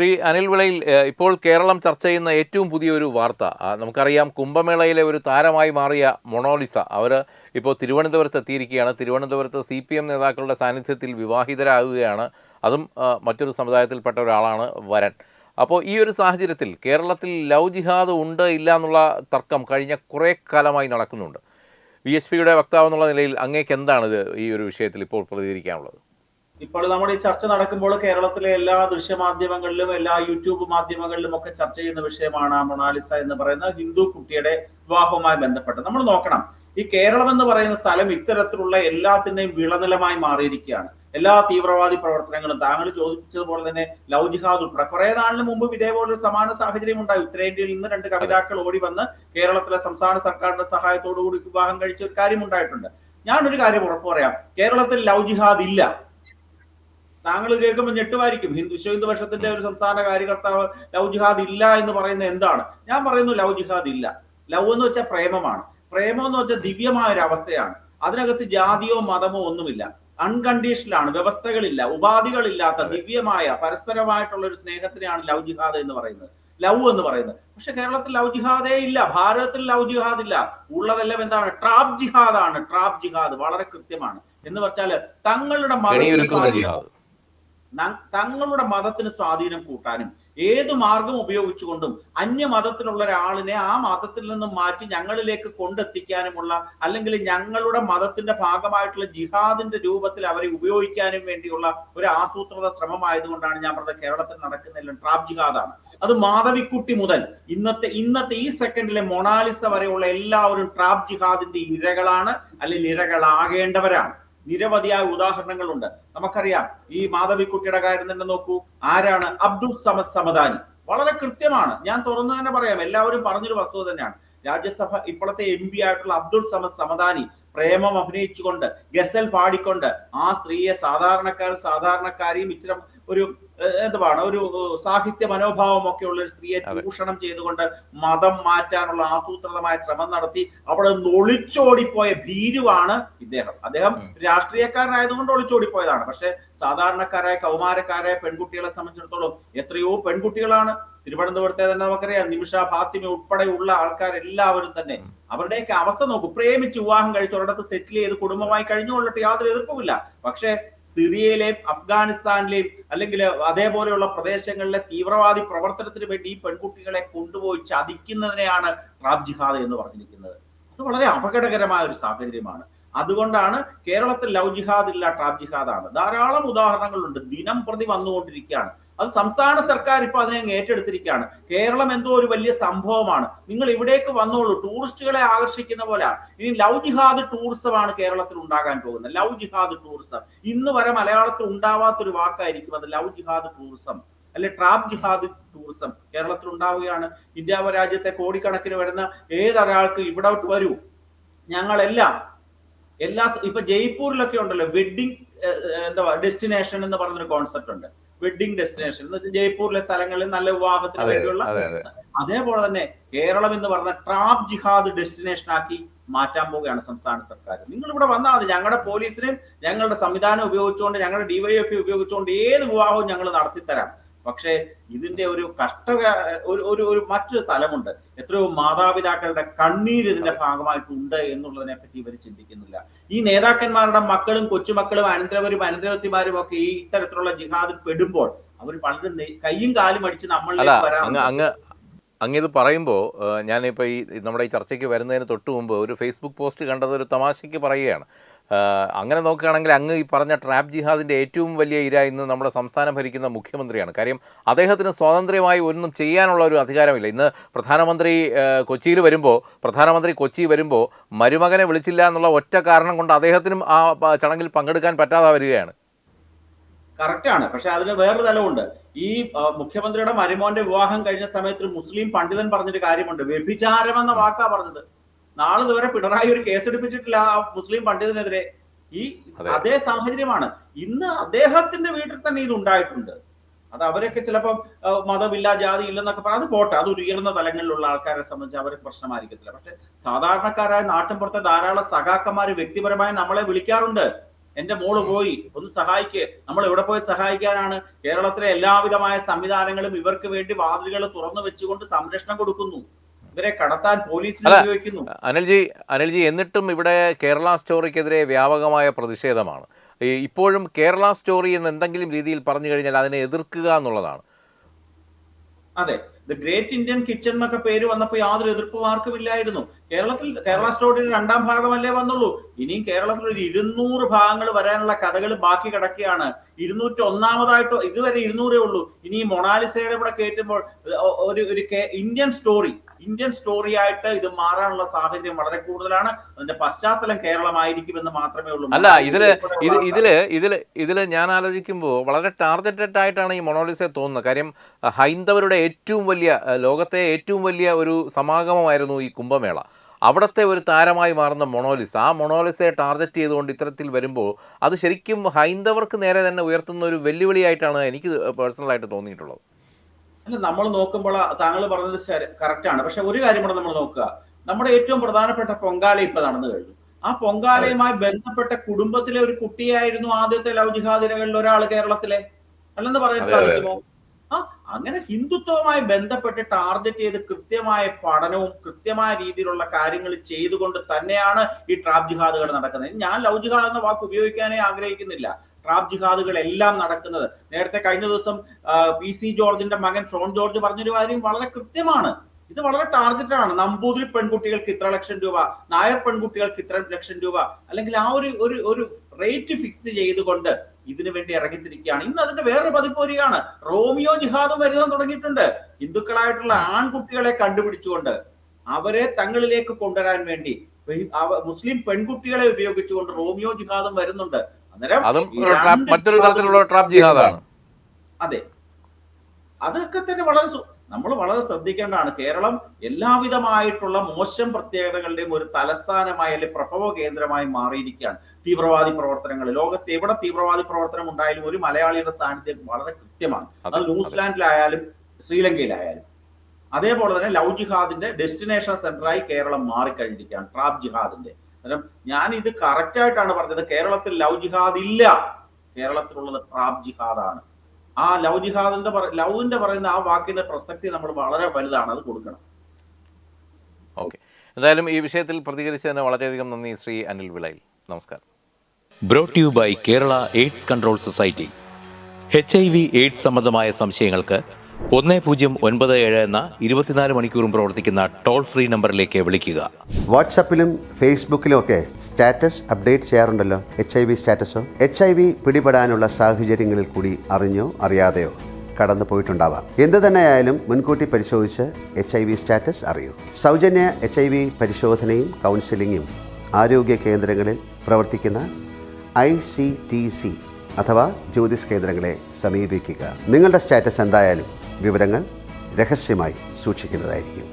ശ്രീ അനിൽ വിളയിൽ, ഇപ്പോൾ കേരളം ചർച്ച ചെയ്യുന്ന ഏറ്റവും പുതിയൊരു വാർത്ത, നമുക്കറിയാം കുംഭമേളയിലെ ഒരു താരമായി മാറിയ മൊണാലിസ അവർ ഇപ്പോൾ തിരുവനന്തപുരത്ത് എത്തിയിരിക്കുകയാണ്. തിരുവനന്തപുരത്ത് CPM നേതാക്കളുടെ സാന്നിധ്യത്തിൽ വിവാഹിതരാകുകയാണ്. അതും മറ്റൊരു സമുദായത്തിൽപ്പെട്ട ഒരാളാണ് വരൻ. അപ്പോൾ ഈ ഒരു സാഹചര്യത്തിൽ കേരളത്തിൽ ലവ് ജിഹാദ് ഉണ്ട് ഇല്ല എന്നുള്ള തർക്കം കഴിഞ്ഞ കുറേ കാലമായി നടക്കുന്നുണ്ട്. VSPയുടെ വക്താവ് എന്നുള്ള നിലയിൽ അങ്ങേക്ക് എന്താണ് ഈ ഒരു വിഷയത്തിൽ ഇപ്പോൾ പ്രതികരിക്കാനുള്ളത്? ഇപ്പോൾ നമ്മുടെ ഈ ചർച്ച നടക്കുമ്പോൾ കേരളത്തിലെ എല്ലാ ദൃശ്യമാധ്യമങ്ങളിലും എല്ലാ യൂട്യൂബ് മാധ്യമങ്ങളിലും ഒക്കെ ചർച്ച ചെയ്യുന്ന വിഷയമാണ് മൊണാലിസ എന്ന് പറയുന്ന ഹിന്ദു കുട്ടിയുടെ വിവാഹവുമായി ബന്ധപ്പെട്ട്. നമ്മൾ നോക്കണം, ഈ കേരളം എന്ന് പറയുന്ന സ്ഥലം ഇത്തരത്തിലുള്ള എല്ലാത്തിന്റെയും വിളനിലമായി മാറിയിരിക്കുകയാണ്. എല്ലാ തീവ്രവാദി പ്രവർത്തനങ്ങളും താങ്കൾ ചോദിച്ചതുപോലെ തന്നെ ലവ് ജിഹാദ് ഉൾപ്പെടെ കുറെ നാളിന് മുമ്പ് ഇതേപോലൊരു സമാന സാഹചര്യം ഉണ്ടായി. ഉത്തരേന്ത്യയിൽ നിന്ന് 2 കവിതാക്കൾ ഓടി വന്ന് കേരളത്തിലെ സംസ്ഥാന സർക്കാരിന്റെ സഹായത്തോടു കൂടി വിവാഹം കഴിച്ച ഒരു കാര്യം ഉണ്ടായിട്ടുണ്ട്. ഞാനൊരു കാര്യം ഉറപ്പു പറയാം, കേരളത്തിൽ ലവ് ജിഹാദ് ഇല്ല. താങ്കൾ കേൾക്കുമ്പോൾ ഞെട്ടുമായിരിക്കും, വിശ്വ ഹിന്ദു പക്ഷത്തിന്റെ ഒരു സംസ്ഥാന കാര്യകർത്താവ് ലവ് ജിഹാദ് ഇല്ല എന്ന് പറയുന്നത് എന്താണ്? ഞാൻ പറയുന്നു ലവ് ജിഹാദ് ഇല്ല. ലവ് എന്ന് വെച്ചാൽ പ്രേമമാണ്. പ്രേമം എന്ന് വെച്ചാൽ ദിവ്യമായ ഒരു അവസ്ഥയാണ്. അതിനകത്ത് ജാതിയോ മതമോ ഒന്നുമില്ല. അൺകണ്ടീഷണൽ ആണ്, വ്യവസ്ഥകളില്ല, ഉപാധികളില്ലാത്ത ദിവ്യമായ പരസ്പരമായിട്ടുള്ള ഒരു സ്നേഹത്തിനെയാണ് ലവ് ജിഹാദ് എന്ന് പറയുന്നത്, ലവ് എന്ന് പറയുന്നത്. പക്ഷെ കേരളത്തിൽ ലവ് ജിഹാദേ ഇല്ല, ഭാരതത്തിൽ ലവ് ജിഹാദ് ഇല്ല. ഉള്ളതെല്ലാം എന്താണ്? ട്രാപ്പ് ജിഹാദ് ആണ്. ട്രാപ്പ് ജിഹാദ് വളരെ കൃത്യമാണ്. എന്ന് വെച്ചാൽ തങ്ങളുടെ തങ്ങളുടെ മതത്തിന് സ്വാധീനം കൂട്ടാനും ഏത് മാർഗം ഉപയോഗിച്ചുകൊണ്ടും അന്യമതത്തിലുള്ള ഒരാളിനെ ആ മതത്തിൽ നിന്നും മാറ്റി ഞങ്ങളിലേക്ക് കൊണ്ടെത്തിക്കാനുമുള്ള, അല്ലെങ്കിൽ ഞങ്ങളുടെ മതത്തിന്റെ ഭാഗമായിട്ടുള്ള ജിഹാദിന്റെ രൂപത്തിൽ അവരെ ഉപയോഗിക്കാനും വേണ്ടിയുള്ള ഒരു ആസൂത്രിത ശ്രമമായതുകൊണ്ടാണ് ഞാൻ പറഞ്ഞത് കേരളത്തിൽ നടക്കുന്നതെല്ലാം ട്രാപ്പ് ജിഹാദാണ്. അത് മാധവിക്കുട്ടി മുതൽ ഇന്നത്തെ ഈ സെക്കൻഡിലെ മൊണാലിസ വരെയുള്ള എല്ലാവരും ട്രാപ്പ് ജിഹാദിന്റെ ഇരകളാണ്, അല്ലെങ്കിൽ ഇരകളാകേണ്ടവരാണ്. നിരവധിയായ ഉദാഹരണങ്ങളുണ്ട്. നമുക്കറിയാം, ഈ മാധവിക്കുട്ടിയുടെ കാര്യം തന്നെ നോക്കൂ. ആരാണ്? അബ്ദുൾ സമദ് സമദാനി. വളരെ കൃത്യമാണ്, ഞാൻ തുറന്നു തന്നെ പറയാം, എല്ലാവരും പറഞ്ഞൊരു വസ്തുത തന്നെയാണ്. രാജ്യസഭ ഇപ്പോഴത്തെ MP ആയിട്ടുള്ള അബ്ദുൾ സമദ് സമദാനി പ്രേമം അഭിനയിച്ചുകൊണ്ട് ഗസൽ പാടിക്കൊണ്ട് ആ സ്ത്രീയെ സാധാരണക്കാരെയും ഇച്ചിരി ഒരു എന്താണ് ഒരു സാഹിത്യ മനോഭാവം ഒക്കെ ഉള്ള ഒരു സ്ത്രീയെ ചൂഷണം ചെയ്തുകൊണ്ട് മതം മാറ്റാനുള്ള ആസൂത്രിതമായ ശ്രമം നടത്തി അവിടെ നിന്ന് ഒളിച്ചോടിപ്പോയ ഭീരുവാണ് ഇദ്ദേഹം. അദ്ദേഹം രാഷ്ട്രീയക്കാരനായതുകൊണ്ട് ഒളിച്ചോടിപ്പോയതാണ്. പക്ഷെ സാധാരണക്കാരായ കൗമാരക്കാരായ പെൺകുട്ടികളെ സംബന്ധിച്ചിടത്തോളം എത്രയോ പെൺകുട്ടികളാണ് തിരുവനന്തപുരത്തെ തന്നെ നമുക്കറിയാം, നിമിഷ, ഫാത്തിമ ഉൾപ്പെടെയുള്ള ആൾക്കാരെല്ലാവരും തന്നെ അവരുടെയൊക്കെ അവസ്ഥ നോക്കൂ. പ്രേമിച്ച് വിവാഹം കഴിച്ച് ഒരിടത്ത് സെറ്റിൽ ചെയ്ത് കുടുംബമായി കഴിഞ്ഞുകൊള്ളിട്ട് യാതൊരു എതിർപ്പുമില്ല. പക്ഷെ സിറിയയിലെയും അഫ്ഗാനിസ്ഥാനിലെയും അല്ലെങ്കിൽ അതേപോലെയുള്ള പ്രദേശങ്ങളിലെ തീവ്രവാദി പ്രവർത്തനത്തിന് വേണ്ടി ഈ പെൺകുട്ടികളെ കൊണ്ടുപോയി ചതിക്കുന്നതിനെയാണ് ട്രാപ്പ് ജിഹാദ് എന്ന് പറഞ്ഞിരിക്കുന്നത്. അത് വളരെ അപകടകരമായ ഒരു സാഹചര്യമാണ്. അതുകൊണ്ടാണ് കേരളത്തിൽ ലവ് ജിഹാദ് ഇല്ല, ട്രാപ്പ് ജിഹാദാണ്. ധാരാളം ഉദാഹരണങ്ങളുണ്ട്, ദിനം പ്രതി വന്നുകൊണ്ടിരിക്കുകയാണ്. അത് സംസ്ഥാന സർക്കാർ ഇപ്പൊ അതിനെ ഏറ്റെടുത്തിരിക്കുകയാണ്. കേരളം എന്തോ ഒരു വലിയ സംഭവമാണ്, നിങ്ങൾ ഇവിടേക്ക് വന്നോളൂ, ടൂറിസ്റ്റുകളെ ആകർഷിക്കുന്ന പോലെയാണ്. ഇനി ലവ് ജിഹാദ് ടൂറിസമാണ് കേരളത്തിൽ ഉണ്ടാകാൻ പോകുന്നത്. ലവ് ജിഹാദ് ടൂറിസം ഇന്ന് വരെ മലയാളത്തിൽ ഉണ്ടാവാത്തൊരു വാക്കായിരിക്കും അത്, ലവ് ജിഹാദ് ടൂറിസം അല്ലെ ട്രാപ്പ് ജിഹാദ് ടൂറിസം കേരളത്തിൽ ഉണ്ടാവുകയാണ്. ഇന്ത്യ രാജ്യത്തെ കോടിക്കണക്കിന് വരുന്ന ഏതൊരാൾക്ക് ഇവിടോട്ട് വരൂ, ഞങ്ങളെല്ലാം ഇപ്പൊ ജയ്പൂരിലൊക്കെ ഉണ്ടല്ലോ വെഡിങ് ഡെസ്റ്റിനേഷൻ എന്ന് പറഞ്ഞൊരു കോൺസെപ്റ്റ് ഉണ്ട്. വെഡിങ് ഡെസ്റ്റിനേഷൻ എന്ന് വെച്ചാൽ ജയ്പൂരിലെ സ്ഥലങ്ങളിൽ നല്ല വിവാഹത്തിന് വേണ്ടിയുള്ള, അതേപോലെ തന്നെ കേരളം എന്ന് പറഞ്ഞ ട്രാപ്പ് ജിഹാദ് ഡെസ്റ്റിനേഷൻ ആക്കി മാറ്റാൻ പോവുകയാണ് സംസ്ഥാന സർക്കാർ. നിങ്ങൾ ഇവിടെ വന്നാൽ മതി, ഞങ്ങളുടെ പോലീസിനെയും ഞങ്ങളുടെ സംവിധാനം ഉപയോഗിച്ചുകൊണ്ട്, ഞങ്ങളുടെ DYFI ഉപയോഗിച്ചുകൊണ്ട് ഏത് വിവാഹവും ഞങ്ങൾ നടത്തിത്തരാം. പക്ഷേ ഇതിന്റെ ഒരു ഒരു മറ്റൊരു തലമുണ്ട്. എത്രയോ മാതാപിതാക്കളുടെ കണ്ണീര് ഇതിന്റെ ഭാഗമായിട്ടുണ്ട് എന്നുള്ളതിനെ പറ്റി ഇവർ ചിന്തിക്കുന്നില്ല. ഈ നേതാക്കന്മാരുടെ മക്കളും കൊച്ചുമക്കളും അനന്തരവരും അനന്തരവത്തിമാരും ഒക്കെ ഈ ഇത്തരത്തിലുള്ള ജിഹാദിൽ പെടുമ്പോൾ അവർ വളരെ കയ്യും കാലും അടിച്ച് നമ്മളിലേക്ക് വരാൻ. ഇത് പറയുമ്പോൾ ഞാനിപ്പോൾ നമ്മുടെ ഈ ചർച്ചയ്ക്ക് വരുന്നതിന് തൊട്ട് മുമ്പ് ഒരു Facebook പോസ്റ്റ് കണ്ടത് ഒരു തമാശയ്ക്ക് പറയുകയാണ്. അങ്ങനെ നോക്കുകയാണെങ്കിൽ അങ്ങ് ഈ പറഞ്ഞ ട്രാപ്പ് ജിഹാദിൻ്റെ ഏറ്റവും വലിയ ഇര ഇന്ന് നമ്മുടെ സംസ്ഥാനം ഭരിക്കുന്ന മുഖ്യമന്ത്രിയാണ്. കാര്യം അദ്ദേഹത്തിന് സ്വതന്ത്രമായി ഒന്നും ചെയ്യാനുള്ള ഒരു അധികാരമില്ല. ഇന്ന് പ്രധാനമന്ത്രി കൊച്ചി വരുമ്പോൾ മരുമകനെ വിളിച്ചില്ല എന്നുള്ള ഒറ്റ കാരണം കൊണ്ട് അദ്ദേഹത്തിനും ആ ചടങ്ങിൽ പങ്കെടുക്കാൻ പറ്റാതെ വരികയാണ്. കറക്റ്റാണ്. പക്ഷെ അതിന് വേറൊരു തലമുണ്ട്. ഈ മുഖ്യമന്ത്രിയുടെ മരുമോന്റെ വിവാഹം കഴിഞ്ഞ സമയത്ത് മുസ്ലിം പണ്ഡിതൻ പറഞ്ഞൊരു കാര്യമുണ്ട്, വ്യഭിചാരം എന്ന വാക്കാ പറഞ്ഞത്. നാളെ ഇതുവരെ പിണറായി ഒരു കേസെടുപ്പിച്ചിട്ടില്ല ആ മുസ്ലിം പണ്ഡിതനെതിരെ. ഈ അതേ സാഹചര്യമാണ് ഇന്ന് അദ്ദേഹത്തിന്റെ വീട്ടിൽ തന്നെ ഇത് ഉണ്ടായിട്ടുണ്ട്. അത് അവരൊക്കെ ചിലപ്പോൾ മതമില്ല, ജാതി ഇല്ലെന്നൊക്കെ പറയാം, അത് പോട്ടെ, അത് ഉയർന്ന തലങ്ങളിലുള്ള ആൾക്കാരെ സംബന്ധിച്ച് അവർക്ക് പ്രശ്നമായിരിക്കത്തില്ല. പക്ഷെ സാധാരണക്കാരായ നാട്ടിൻപുറത്തെ ധാരാളം സഖാക്കന്മാര് വ്യക്തിപരമായി നമ്മളെ വിളിക്കാറുണ്ട്. എന്റെ മോള് പോയി, ഒന്ന് സഹായിക്ക്. നമ്മൾ എവിടെ പോയി സഹായിക്കാനാണ്? കേരളത്തിലെ എല്ലാവിധമായ സംവിധാനങ്ങളും ഇവർക്ക് വേണ്ടി വാതിലുകൾ തുറന്നു വെച്ചുകൊണ്ട് സംരക്ഷണം കൊടുക്കുന്നു. ഇവരെ കടത്താൻ പോലീസിനെ ഉപയോഗിക്കുന്നു. അനിൽജി, എന്നിട്ടും ഇവിടെ കേരള സ്റ്റോറിക്കെതിരെ വ്യാപകമായ പ്രതിഷേധമാണ്. ഇപ്പോഴും കേരള സ്റ്റോറി എന്ന് എന്തെങ്കിലും രീതിയിൽ പറഞ്ഞു കഴിഞ്ഞാൽ അതിനെ എതിർക്കുക എന്നുള്ളതാണ്. അതെ, ദ ഗ്രേറ്റ് ഇന്ത്യൻ കിച്ചൺ എന്നൊക്കെ പേര് വന്നപ്പോൾ യാതൊരു എതിർപ്പും ആർക്കും ഇല്ലായിരുന്നു. കേരള സ്റ്റോറിയുടെ 2ാം ഭാഗമല്ലേ വന്നുള്ളൂ. ഇനിയും കേരളത്തിൽ ഒരു 200 ഭാഗങ്ങൾ വരാനുള്ള കഥകൾ ബാക്കി കിടക്കുകയാണ്. 201ാമതായിട്ടോ ഇതുവരെ 200 ഉള്ളൂ. ഇനി മൊണാലിസയുടെ കൂടെ കേട്ടുമ്പോൾ ഒരു ഇന്ത്യൻ സ്റ്റോറി ആയിട്ട് ഇത് മാറാനുള്ള സാഹചര്യം വളരെ കൂടുതലാണ്. അതിന്റെ പശ്ചാത്തലം കേരളമായിരിക്കുമെന്ന് മാത്രമേ ഉള്ളൂ. അല്ല, ഇതില് ഞാൻ ആലോചിക്കുമ്പോൾ വളരെ ടാർഗറ്റഡ് ആയിട്ടാണ് ഈ മൊണോലിസയെ തോന്നുന്നത്. കാര്യം ഹൈന്ദവരുടെ ലോകത്തെ ഏറ്റവും വലിയ ഒരു സമാഗമമായിരുന്നു ഈ കുംഭമേള. അവിടുത്തെ ഒരു താരമായി മാറുന്ന മൊണോലിസ, ആ മൊണോലിസയെ ടാർഗറ്റ് ചെയ്തുകൊണ്ട് ഇത്തരത്തിൽ വരുമ്പോൾ അത് ശരിക്കും ഹൈന്ദവർക്ക് നേരെ തന്നെ ഉയർത്തുന്ന ഒരു വെല്ലുവിളിയായിട്ടാണ് എനിക്ക് പേഴ്സണലായിട്ട് തോന്നിയിട്ടുള്ളത്. അല്ല, നമ്മൾ നോക്കുമ്പോൾ താങ്കൾ പറഞ്ഞത് കറക്റ്റാണ്. പക്ഷെ ഒരു കാര്യം കൂടെ നമ്മൾ നോക്കുക. നമ്മുടെ ഏറ്റവും പ്രധാനപ്പെട്ട പൊങ്കാല ഇപ്പൊ നടന്നു കഴിഞ്ഞു. ആ പൊങ്കാലയുമായി ബന്ധപ്പെട്ട കുടുംബത്തിലെ ഒരു കുട്ടിയായിരുന്നു ആദ്യത്തെ ലവ് ജിഹാദികളിൽ ഒരാൾ കേരളത്തിലെ, അല്ലെന്ന് പറയാൻ സാധിക്കുമോ? അങ്ങനെ ഹിന്ദുത്വവുമായി ബന്ധപ്പെട്ട് ടാർഗറ്റ് ചെയ്ത് കൃത്യമായ പഠനവും കൃത്യമായ രീതിയിലുള്ള കാര്യങ്ങൾ ചെയ്തുകൊണ്ട് തന്നെയാണ് ഈ ട്രാപ്പ് ജിഹാദുകൾ നടക്കുന്നത്. ഞാൻ ലവ് ജിഹാദ് എന്ന വാക്ക് ഉപയോഗിക്കാനേ ആഗ്രഹിക്കുന്നില്ല. ട്രാപ്പ് ജിഹാദുകൾ എല്ലാം നടക്കുന്നത്. നേരത്തെ കഴിഞ്ഞ ദിവസം PC ജോർജിന്റെ മകൻ ഷോൺ ജോർജ് പറഞ്ഞൊരു കാര്യം വളരെ കൃത്യമാണ്. ഇത് വളരെ ടാർഗറ്റഡ് ആണ്. നമ്പൂതിരി പെൺകുട്ടികൾക്ക് ഇത്ര ലക്ഷം രൂപ, നായർ പെൺകുട്ടികൾക്ക് ഇത്ര ലക്ഷം രൂപ, അല്ലെങ്കിൽ ആ ഒരു റേറ്റ് ഫിക്സ് ചെയ്തുകൊണ്ട് ഇതിനു വേണ്ടി ഇറങ്ങിത്തിരിക്കുകയാണ്. ഇന്ന് അതിന്റെ വേറൊരു പതിപ്പ് വരികയാണ്. റോമിയോ ജിഹാദും വരുത്താൻ തുടങ്ങിയിട്ടുണ്ട്. ഹിന്ദുക്കളായിട്ടുള്ള ആൺകുട്ടികളെ കണ്ടുപിടിച്ചുകൊണ്ട് അവരെ തങ്ങളിലേക്ക് കൊണ്ടുവരാൻ വേണ്ടി മുസ്ലിം പെൺകുട്ടികളെ ഉപയോഗിച്ചുകൊണ്ട് റോമിയോ ജിഹാദും വരുന്നുണ്ട്. അന്നേരം മറ്റൊരു തരത്തിലുള്ള ട്രാപ്പ് ജിഹാദാണ്. അതെ, അതൊക്കെ തന്നെ നമ്മൾ വളരെ ശ്രദ്ധിക്കേണ്ടതാണ്. കേരളം എല്ലാവിധമായിട്ടുള്ള മോശം പ്രത്യേകതകളുടെയും ഒരു തലസ്ഥാനമായി അല്ലെങ്കിൽ പ്രഭവ കേന്ദ്രമായി മാറിയിരിക്കുകയാണ്. തീവ്രവാദി പ്രവർത്തനങ്ങൾ, ലോകത്ത് എവിടെ തീവ്രവാദി പ്രവർത്തനം ഉണ്ടായാലും ഒരു മലയാളിയുടെ സാന്നിധ്യം വളരെ കൃത്യമാണ്. അത് ന്യൂസിലാൻഡിലായാലും ശ്രീലങ്കയിലായാലും. അതേപോലെ തന്നെ ലവ് ജിഹാദിന്റെ ഡെസ്റ്റിനേഷൻ സെന്ററായി കേരളം മാറിക്കഴിഞ്ഞിരിക്കുകയാണ്, ട്രാപ്പ് ജിഹാദിന്റെ. അന്നേരം ഞാൻ ഇത് കറക്റ്റ് ആയിട്ടാണ് പറഞ്ഞത്. കേരളത്തിൽ ലവ് ജിഹാദ് ഇല്ല, കേരളത്തിലുള്ളത് ട്രാപ്പ് ജിഹാദാണ്. ആ ലവിന്റെ പറയുന്ന ആ വാക്കിന്റെ പ്രസക്തി നമ്മൾ വളരെ വലുതാണ്, അത് കൊടുക്കണം. ഓക്കെ, എന്തായാലും ഈ വിഷയത്തിൽ പ്രതികരിച്ചതിന് വളരെയധികം നന്ദി ശ്രീ അനിൽ വിളയിൽ. നമസ്കാരം. Brought you by Kerala AIDS control society. HIV AIDS സംബന്ധമായ സംശയങ്ങൾക്ക് 1097 എന്ന 24 മണിക്കൂറും പ്രവർത്തിക്കുന്ന ടോൾ ഫ്രീ നമ്പറിലേക്ക് വിളിക്കുക. വാട്സാപ്പിലും ഫേസ്ബുക്കിലും ഒക്കെ സ്റ്റാറ്റസ് അപ്ഡേറ്റ് ചെയ്യാറുണ്ടല്ലോ. HIV സ്റ്റാറ്റസോ HIV പിടിപെടാനുള്ള സാഹചര്യങ്ങളിൽ കൂടി അറിഞ്ഞോ അറിയാതെയോ കടന്നു പോയിട്ടുണ്ടാവാം. എന്ത് തന്നെയായാലും മുൻകൂട്ടി പരിശോധിച്ച് HIV സ്റ്റാറ്റസ് അറിയൂ. സൗജന്യ HIV പരിശോധനയും കൗൺസിലിങ്ങും ആരോഗ്യ കേന്ദ്രങ്ങളിൽ പ്രവർത്തിക്കുന്ന ICTC അഥവാ ജ്യോതിസ് കേന്ദ്രങ്ങളെ സമീപിക്കുക. നിങ്ങളുടെ സ്റ്റാറ്റസ് എന്തായാലും വിവരങ്ങൾ രഹസ്യമായി സൂക്ഷിക്കുന്നതായിരിക്കും.